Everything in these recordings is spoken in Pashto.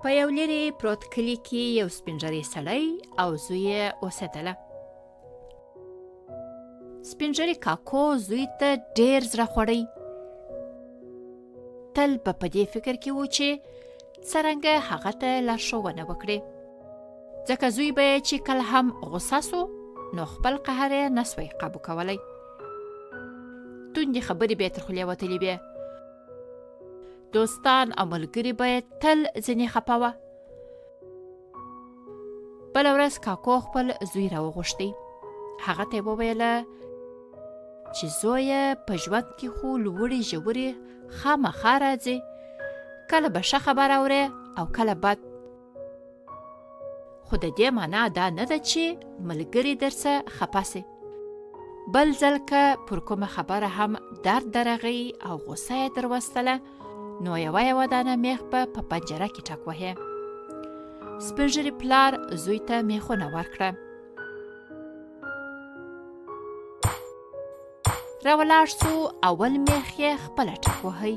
په یو لرې پروت کلي کې یو سپین ږیری سړی او زوی یې اوسېدله. سپین ږیري کاکو زوی ته ډېر زړه خوړی. تل به په دې فکر کې و چې څرنګه هغه ته لارښوونه وکړي، ځکه زوی به یې چې کله هم غوسه سو نو خپل قهر یې نه سوی قابو کولی. توندې خبرې به یې تر خولې وتلې وې. دوستان او ملګري به یې تل ځینې خفه وه. بله ورځ کاکو خپل زوی راوغوښتی. هغه ته یې وویله چې زویه په ژوند کې خو لوړې ژورې خامخا راځي، کله به ښه خبر اورې او کله بد، خو د دې معنا دا نه ده چې ملګري درڅه خفه سي. بل ځل که پر کومه خبره هم درد درغی او غوسه یې دروستله نو یوه دانه میخ به په پنجره کې ټک وهې. سپین ږیري پلار زوی ته میخونه ورکړه. راولاړ سو، اول میخ یې خپله ټک وهی.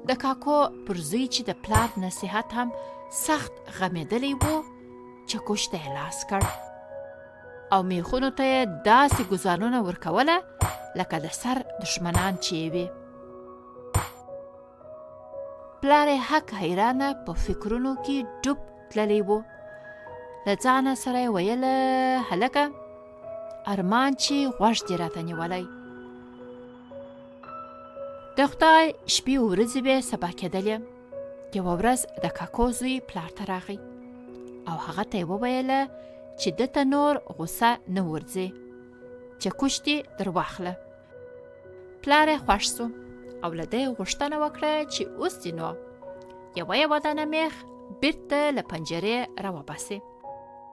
د کاکو پر زوی چې د پلار نصیحت هم سخت غمیدلی و، چکش ته یې لاس کړ او میخونو ته یې داسې ګزارونه ورکوله لکه د سر دشمنان چې یې وي. پلار یې حق حیرانه په فکرونو کې ډوب تللی و. له ځانه سره یې ویله هلکه ارمان چې غوږ دې راته نیولی. د خدای شپې ورځې به سبا کېدلې. یوه ورځ د کاکو زوی پلار ته راغی او هغه ته یې وویله چې ده ته نور غوسه نه ورځي، چې کوش دې در واخله. پلار یې خوښ سو او له ده یې غوښتنه وکړه چې اوس دې نو یوه دانه میخ بیرته له پنجرې راوباسي.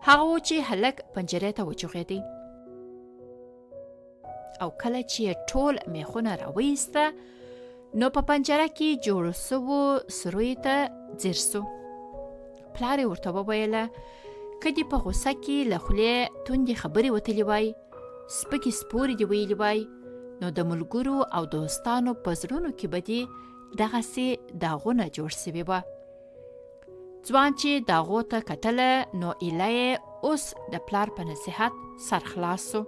هغه و چې هلک پنجرې ته وچوغېدی او کله چې یې ټول میخونه راویسته نو په پنجره کې جوړو سوو سرویو ته ځیر سو. پلار یې ورته وویله که دې په غوسه کې له خولې توندې خبرې وتلې وای، سپکې سپورې دې ویلې وای، نو د ملګرو او دوستانو په زړونو کې به دې دغسې داغونه جوړ سوي وه. ځوان چې داغو ته کتله نو ایله یې اوس د پلار په نصیحت سرخلاص سو.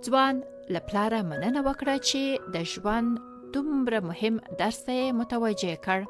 ځوان له پلاره مننه وکړه چې د ژوند دومره مهم درس ته یې متوجه کړ.